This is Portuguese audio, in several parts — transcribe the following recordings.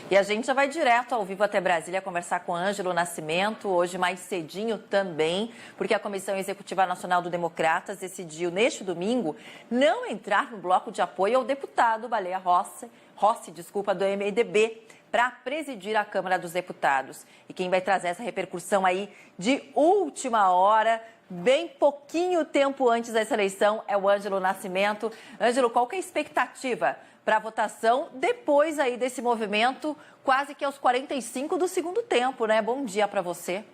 E a gente já vai direto ao vivo até Brasília conversar com Ângelo Nascimento, hoje mais cedinho também, porque a Comissão Executiva Nacional do Democratas decidiu, neste domingo, não entrar no bloco de apoio ao deputado Baleia Rossi, do MDB, para presidir a Câmara dos Deputados. E quem vai trazer essa repercussão aí de última hora, bem pouquinho tempo antes dessa eleição, é o Ângelo Nascimento. Ângelo, qual que é a expectativa para a votação depois aí desse movimento, quase que aos 45 do segundo tempo, né? Bom dia para você.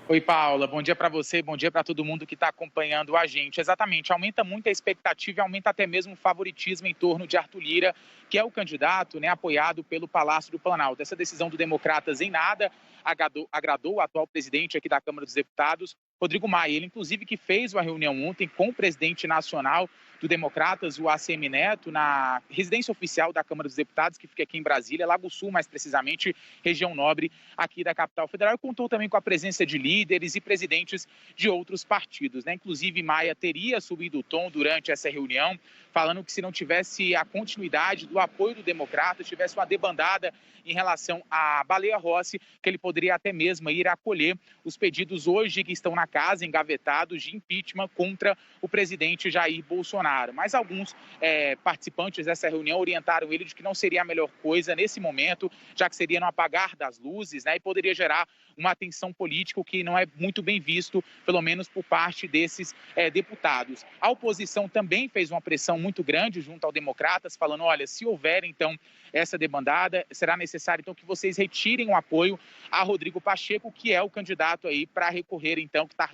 Oi, Paula. Bom dia para você, bom dia para todo mundo que está acompanhando a gente. Exatamente, aumenta muito a expectativa e aumenta até mesmo o favoritismo em torno de Arthur Lira, que é o candidato, né, apoiado pelo Palácio do Planalto. Essa decisão do Democratas em nada agradou o atual presidente aqui da Câmara dos Deputados, Rodrigo Maia. Ele, inclusive, que fez uma reunião ontem com o presidente nacional do Democratas, o ACM Neto, na residência oficial da Câmara dos Deputados, que fica aqui em Brasília, Lago Sul, mais precisamente, região nobre aqui da capital federal. E contou também com a presença de líderes e presidentes de outros partidos, né? Inclusive, Maia teria subido o tom durante essa reunião, falando que se não tivesse a continuidade do apoio do Democrata, tivesse uma debandada em relação à Baleia Rossi, que ele poderia até mesmo ir acolher os pedidos hoje que estão na casa, engavetados, de impeachment contra o presidente Jair Bolsonaro. Mas alguns participantes dessa reunião orientaram ele de que não seria a melhor coisa nesse momento, já que seria no apagar das luzes, né, e poderia gerar uma tensão política, o que não é muito bem visto, pelo menos por parte desses deputados. A oposição também fez uma pressão muito grande junto ao Democratas, falando, olha, se houver, então, essa debandada, será necessário, então, que vocês retirem o apoio a Rodrigo Pacheco, que é o candidato aí para recorrer, então, que está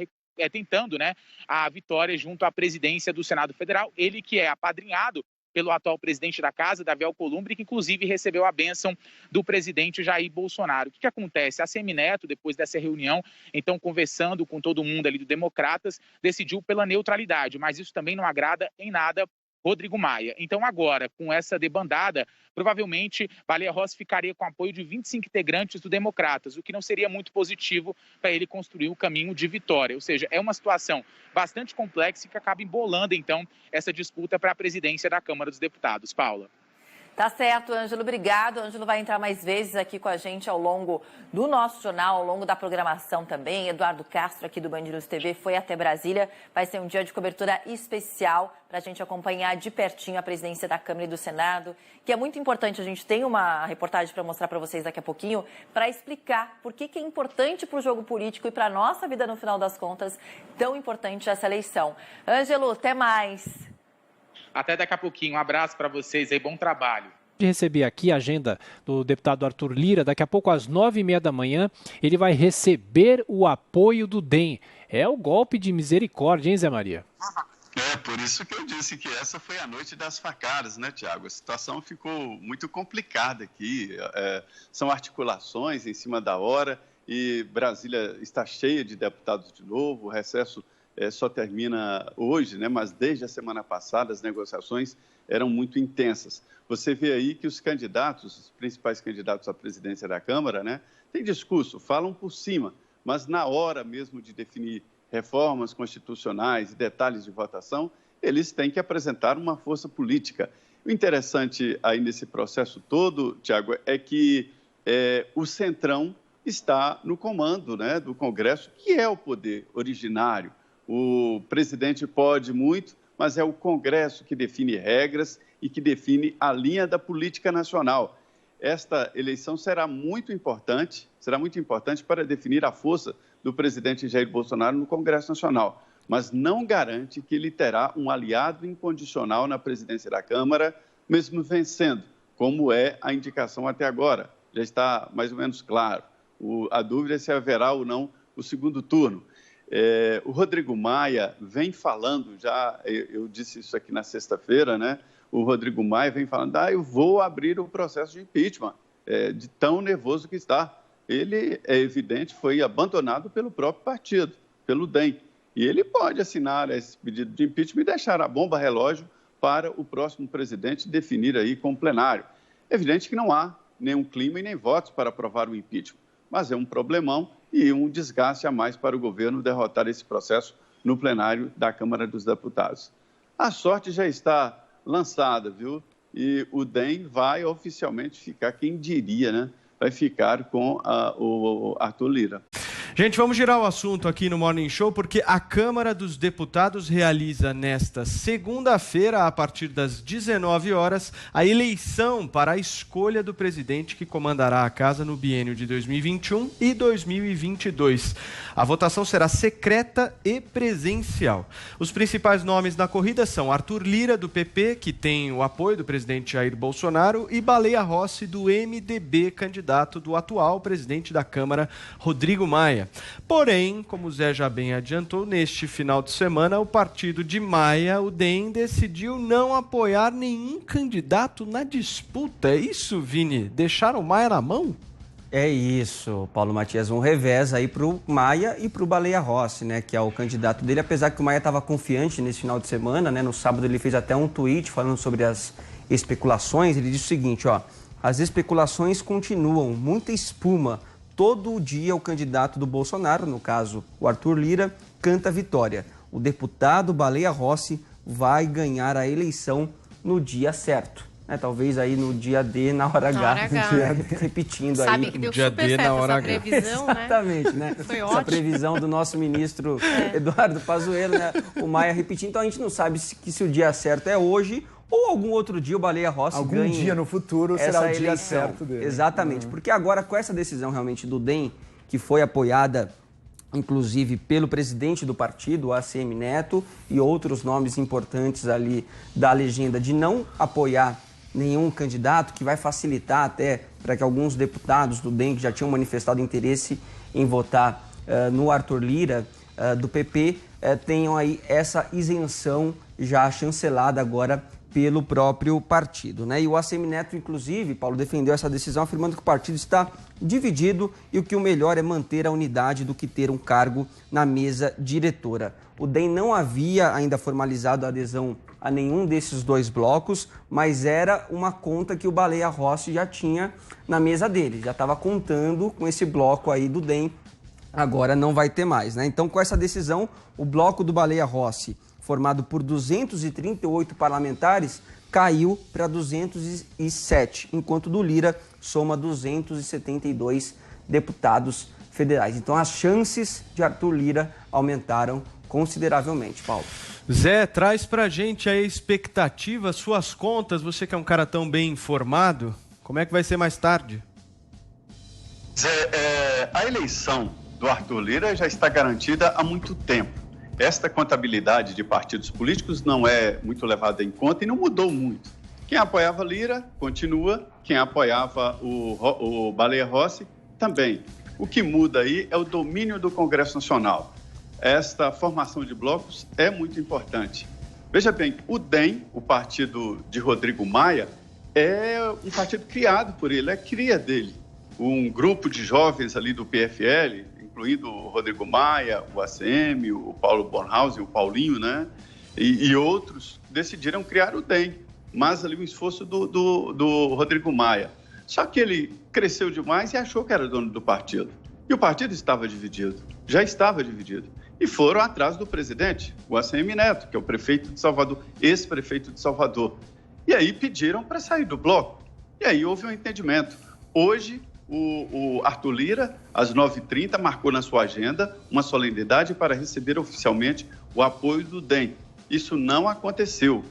tentando, né, a vitória junto à presidência do Senado Federal, ele que é apadrinhado pelo atual presidente da casa, Davi Alcolumbre, que inclusive recebeu a bênção do presidente Jair Bolsonaro. O que acontece? A Semineto, depois dessa reunião, então conversando com todo mundo ali do Democratas, decidiu pela neutralidade, mas isso também não agrada em nada Rodrigo Maia. Então agora, com essa debandada, provavelmente Baleia Rossi ficaria com apoio de 25 integrantes do Democratas, o que não seria muito positivo para ele construir o caminho de vitória. Ou seja, é uma situação bastante complexa e que acaba embolando, então, essa disputa para a presidência da Câmara dos Deputados. Paula. Tá certo, Ângelo, obrigado. O Ângelo vai entrar mais vezes aqui com a gente ao longo do nosso jornal, ao longo da programação também. Eduardo Castro, aqui do Band News TV, foi até Brasília. Vai ser um dia de cobertura especial para a gente acompanhar de pertinho a presidência da Câmara e do Senado, que é muito importante. A gente tem uma reportagem para mostrar para vocês daqui a pouquinho, para explicar por que é importante para o jogo político e para a nossa vida, no final das contas, tão importante essa eleição. Ângelo, até mais. Até daqui a pouquinho. Um abraço para vocês aí, bom trabalho. De receber aqui a agenda do deputado Arthur Lira, daqui a pouco às 9h30 da manhã, ele vai receber o apoio do DEM. É o golpe de misericórdia, hein, Zé Maria? Por isso que eu disse que essa foi a noite das facadas, né, Tiago? A situação ficou muito complicada aqui, são articulações em cima da hora e Brasília está cheia de deputados de novo, o recesso só termina hoje, né? Mas desde a semana passada as negociações eram muito intensas. Você vê aí que os candidatos, os principais candidatos à presidência da Câmara, né, têm discurso, falam por cima, mas na hora mesmo de definir reformas constitucionais e detalhes de votação, eles têm que apresentar uma força política. O interessante aí nesse processo todo, Tiago, é que o Centrão está no comando, né, do Congresso, que é o poder originário. O presidente pode muito, mas é o Congresso que define regras e que define a linha da política nacional. Esta eleição será muito importante para definir a força do presidente Jair Bolsonaro no Congresso Nacional, mas não garante que ele terá um aliado incondicional na presidência da Câmara, mesmo vencendo, como é a indicação até agora. Já está mais ou menos claro. A dúvida é se haverá ou não o segundo turno. O Rodrigo Maia vem falando, eu disse isso aqui na sexta-feira, né? O Rodrigo Maia vem falando, eu vou abrir o processo de impeachment, de tão nervoso que está. Ele, é evidente, foi abandonado pelo próprio partido, pelo DEM. E ele pode assinar esse pedido de impeachment e deixar a bomba relógio para o próximo presidente definir aí com o plenário. É evidente que não há nenhum clima e nem votos para aprovar o impeachment, mas é um problemão e um desgaste a mais para o governo derrotar esse processo no plenário da Câmara dos Deputados. A sorte já está lançada, viu? e o DEM vai oficialmente ficar, quem diria, né? Vai ficar com o Arthur Lira. Gente, vamos girar o assunto aqui no Morning Show, porque a Câmara dos Deputados realiza nesta segunda-feira, a partir das 19 horas, a eleição para a escolha do presidente que comandará a casa no biênio de 2021 e 2022. A votação será secreta e presencial. Os principais nomes na corrida são Arthur Lira, do PP, que tem o apoio do presidente Jair Bolsonaro, e Baleia Rossi, do MDB, candidato do atual presidente da Câmara, Rodrigo Maia. Porém, como o Zé já bem adiantou, neste final de semana, o partido de Maia, o DEM, decidiu não apoiar nenhum candidato na disputa. É isso, Vini? Deixaram o Maia na mão? É isso, Paulo Matias. Um revés aí para o Maia e para o Baleia Rossi, né, que é o candidato dele. Apesar que o Maia estava confiante nesse final de semana, né, no sábado ele fez até um tweet falando sobre as especulações. Ele disse o seguinte, ó: as especulações continuam, muita espuma. Todo dia o candidato do Bolsonaro, no caso o Arthur Lira, canta vitória. O deputado Baleia Rossi vai ganhar a eleição no dia certo. Talvez aí no dia D, na hora H. Repetindo. Sabe aí. Que deu dia super D, certo na hora essa previsão, né? Exatamente, né? Foi essa ótimo. previsão do nosso ministro Eduardo Pazuello, né? O Maia repetindo. Então a gente não sabe se o dia certo é hoje ou algum outro dia o Baleia Rossi ganha. Algum dia no futuro será o dia certo dele. Exatamente, porque agora com essa decisão realmente do DEM, que foi apoiada inclusive pelo presidente do partido, o ACM Neto, e outros nomes importantes ali da legenda, de não apoiar nenhum candidato, que vai facilitar até para que alguns deputados do DEM que já tinham manifestado interesse em votar no Arthur Lira, do PP, tenham aí essa isenção já chancelada agora pelo próprio partido, né? E o ACM Neto, inclusive, Paulo, defendeu essa decisão afirmando que o partido está dividido e o que o melhor é manter a unidade do que ter um cargo na mesa diretora. O DEM não havia ainda formalizado a adesão a nenhum desses dois blocos, mas era uma conta que o Baleia Rossi já tinha na mesa dele, já estava contando com esse bloco aí do DEM, agora não vai ter mais, né? Então, com essa decisão, o bloco do Baleia Rossi, formado por 238 parlamentares, caiu para 207, enquanto do Lira soma 272 deputados federais. Então, as chances de Arthur Lira aumentaram consideravelmente, Paulo. Zé, traz pra gente a expectativa, suas contas, você que é um cara tão bem informado, como é que vai ser mais tarde? Zé, a eleição do Arthur Lira já está garantida há muito tempo. Esta contabilidade de partidos políticos não é muito levada em conta e não mudou muito. Quem apoiava Lira continua, quem apoiava o Baleia Rossi também. O que muda aí é o domínio do Congresso Nacional. Esta formação de blocos é muito importante. Veja bem, o DEM, o partido de Rodrigo Maia, é um partido criado por ele, é cria dele. Um grupo de jovens ali do PFL, incluindo o Rodrigo Maia, o ACM, o Paulo Bornhausen, o Paulinho, né? E outros decidiram criar o DEM, mas ali o esforço do Rodrigo Maia. Só que ele cresceu demais e achou que era dono do partido. E o partido estava dividido, já estava dividido. E foram atrás do presidente, o ACM Neto, que é o prefeito de Salvador, ex-prefeito de Salvador. E aí pediram para sair do bloco. E aí houve um entendimento. Hoje, o Arthur Lira, às 9h30, marcou na sua agenda uma solenidade para receber oficialmente o apoio do DEM. Isso não aconteceu.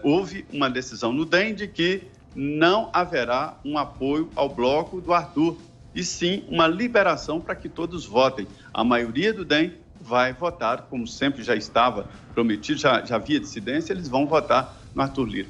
Houve uma decisão no DEM de que não haverá um apoio ao bloco do Arthur, e sim uma liberação para que todos votem. A maioria do DEM vai votar, como sempre já estava prometido, já havia dissidência, eles vão votar no Arthur Lira.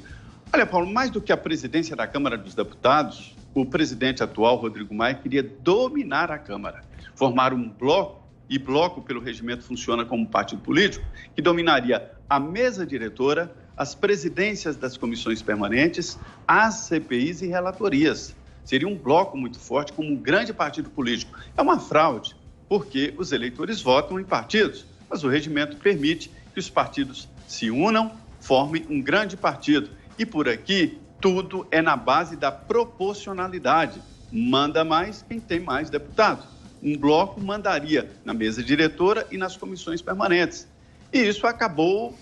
Olha, Paulo, mais do que a presidência da Câmara dos Deputados, o presidente atual, Rodrigo Maia, queria dominar a Câmara, formar um bloco, e bloco, pelo regimento, funciona como partido político, que dominaria a mesa diretora, as presidências das comissões permanentes, as CPIs e relatorias. Seria um bloco muito forte, como um grande partido político. É uma fraude, porque os eleitores votam em partidos, mas o regimento permite que os partidos se unam, formem um grande partido. E por aqui, tudo é na base da proporcionalidade. Manda mais quem tem mais deputados. Um bloco mandaria na mesa diretora e nas comissões permanentes. E isso acabou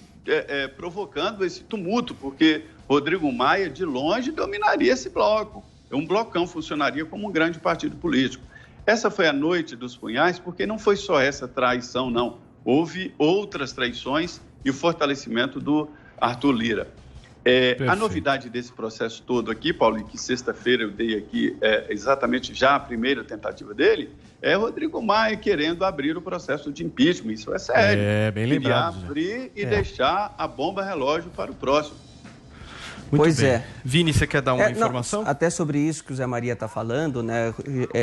provocando esse tumulto, porque Rodrigo Maia, de longe, dominaria esse bloco. Um blocão funcionaria como um grande partido político. Essa foi a noite dos punhais, porque não foi só essa traição, não. Houve outras traições e o fortalecimento do Arthur Lira. A novidade desse processo todo aqui, Paulo, que sexta-feira eu dei aqui exatamente já a primeira tentativa dele, é Rodrigo Maia querendo abrir o processo de impeachment. Isso é sério. Bem lembrado. Abrir e deixar a bomba relógio para o próximo. Muito bem. Vini, você quer dar uma informação? Não, até sobre isso que o Zé Maria está falando, né?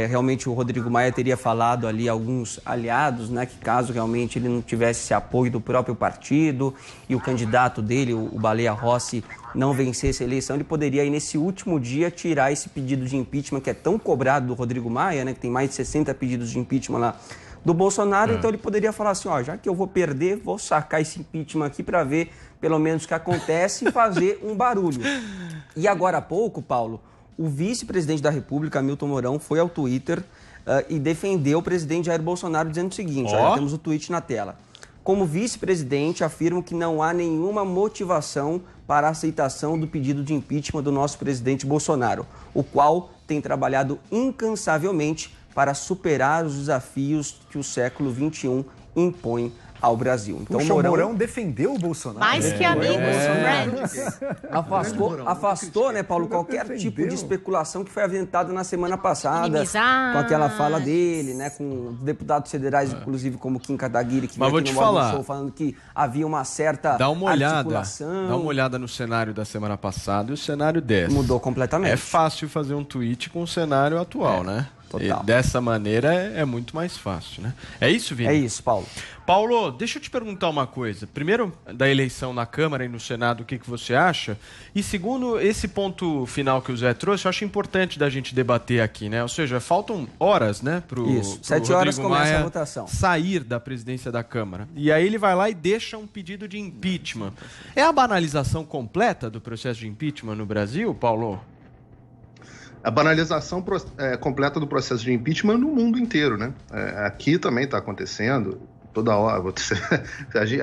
Realmente o Rodrigo Maia teria falado ali alguns aliados, né? Que caso realmente ele não tivesse esse apoio do próprio partido e o candidato dele, o Baleia Rossi, não vencesse a eleição, ele poderia aí nesse último dia tirar esse pedido de impeachment que é tão cobrado do Rodrigo Maia, né? Que tem mais de 60 pedidos de impeachment lá do Bolsonaro, então ele poderia falar assim, já que eu vou perder, vou sacar esse impeachment aqui para ver pelo menos o que acontece e fazer um barulho. E agora há pouco, Paulo, o vice-presidente da República, Hamilton Mourão, foi ao Twitter e defendeu o presidente Jair Bolsonaro dizendo o seguinte, olha, temos o tweet na tela. Como vice-presidente, afirmo que não há nenhuma motivação para a aceitação do pedido de impeachment do nosso presidente Bolsonaro, o qual tem trabalhado incansavelmente para superar os desafios que o século XXI impõe ao Brasil. Então, o Mourão defendeu o Bolsonaro. Mais que amigos, friends. Afastou, né, Paulo, qualquer tipo de especulação que foi aventada na semana passada, com aquela fala dele, né, com deputados federais, inclusive como Kim Kataguiri, que veio aqui no Morning Show falando que havia uma certa articulação. Dá uma olhada no cenário da semana passada e o cenário dessa. Mudou completamente. É fácil fazer um tweet com o cenário atual, né? Total. E dessa maneira é muito mais fácil, né? É isso, Vini? É isso, Paulo. Paulo, deixa eu te perguntar uma coisa. Primeiro, da eleição na Câmara e no Senado, o que você acha? E segundo, esse ponto final que o Zé trouxe, eu acho importante da gente debater aqui, né? Ou seja, faltam horas, né? Isso, 7 horas começa a votação. Sair da presidência da Câmara. E aí ele vai lá e deixa um pedido de impeachment. É a banalização completa do processo de impeachment no Brasil, Paulo? A banalização completa do processo de impeachment no mundo inteiro, né? Aqui também está acontecendo, toda hora.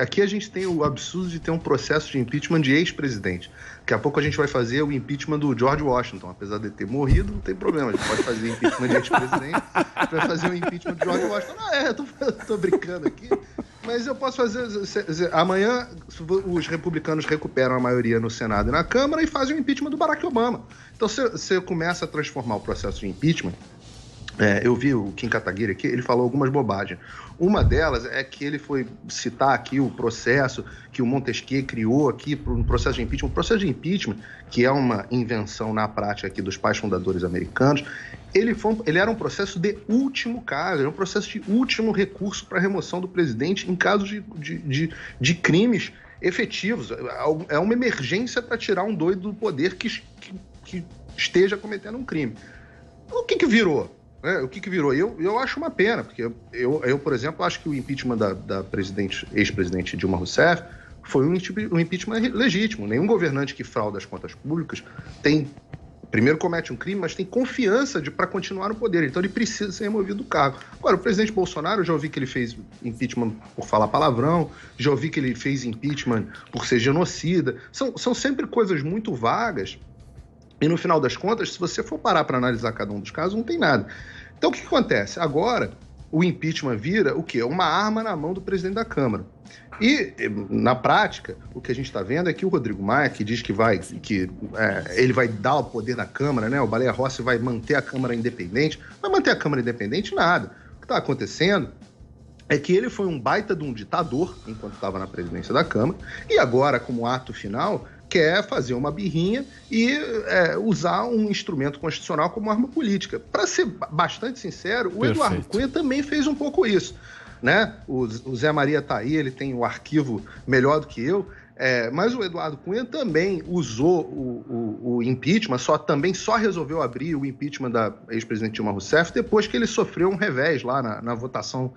Aqui a gente tem o absurdo de ter um processo de impeachment de ex-presidente. Daqui a pouco a gente vai fazer o impeachment do George Washington. Apesar de ter morrido, não tem problema. A gente pode fazer impeachment de ex-presidente. A gente vai fazer o impeachment do George Washington. Tô brincando aqui. Mas eu posso fazer... Amanhã, os republicanos recuperam a maioria no Senado e na Câmara e fazem o impeachment do Barack Obama. Então, você começa a transformar o processo de impeachment... eu vi o Kim Kataguiri aqui, ele falou algumas bobagens. Uma delas é que ele foi citar aqui o processo que o Montesquieu criou aqui para um processo de impeachment. O processo de impeachment, que é uma invenção na prática aqui dos pais fundadores americanos, ele era um processo de último caso, era um processo de último recurso para a remoção do presidente em casos de crimes efetivos. É uma emergência para tirar um doido do poder que esteja cometendo um crime. O que virou? O que virou? Eu acho uma pena, porque eu, por exemplo, acho que o impeachment da ex-presidente Dilma Rousseff foi um impeachment legítimo. Nenhum governante que frauda as contas públicas primeiro comete um crime, mas tem confiança para continuar no poder. Então ele precisa ser removido do cargo. Agora, o presidente Bolsonaro, eu já ouvi que ele fez impeachment por falar palavrão, já ouvi que ele fez impeachment por ser genocida. São sempre coisas muito vagas. E no final das contas, se você for parar para analisar cada um dos casos, não tem nada. Então o que acontece? Agora, o impeachment vira o quê? Uma arma na mão do presidente da Câmara. E, na prática, o que a gente está vendo é que o Rodrigo Maia, que diz que ele vai dar o poder da Câmara, né? O Baleia Rossi vai manter a Câmara independente. Vai manter a Câmara independente? Nada. O que está acontecendo é que ele foi um baita de um ditador enquanto estava na presidência da Câmara e agora, como ato final, quer fazer uma birrinha e usar um instrumento constitucional como arma política. Para ser bastante sincero, o Eduardo Cunha também fez um pouco isso, né? O Zé Maria tá aí, ele tem o arquivo melhor do que eu, mas o Eduardo Cunha também usou o impeachment, só resolveu abrir o impeachment da ex-presidente Dilma Rousseff depois que ele sofreu um revés lá na votação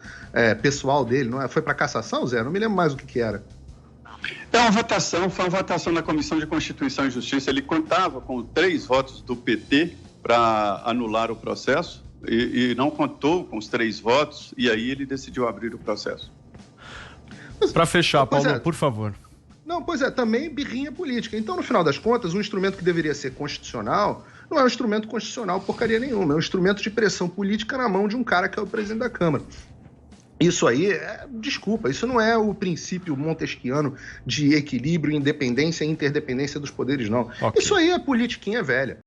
pessoal dele. Não é? Foi para cassação, Zé? Não me lembro mais o que era. Foi uma votação na Comissão de Constituição e Justiça. Ele contava com 3 votos do PT para anular o processo e não contou com os 3 votos e aí ele decidiu abrir o processo. Para fechar, Paulo, por favor. Não, pois é, também birrinha política. Então, no final das contas, um instrumento que deveria ser constitucional não é um instrumento constitucional porcaria nenhuma, é um instrumento de pressão política na mão de um cara que é o presidente da Câmara. Isso aí, desculpa, isso não é o princípio montesquiano de equilíbrio, independência e interdependência dos poderes, não. Okay. Isso aí é politiquinha velha.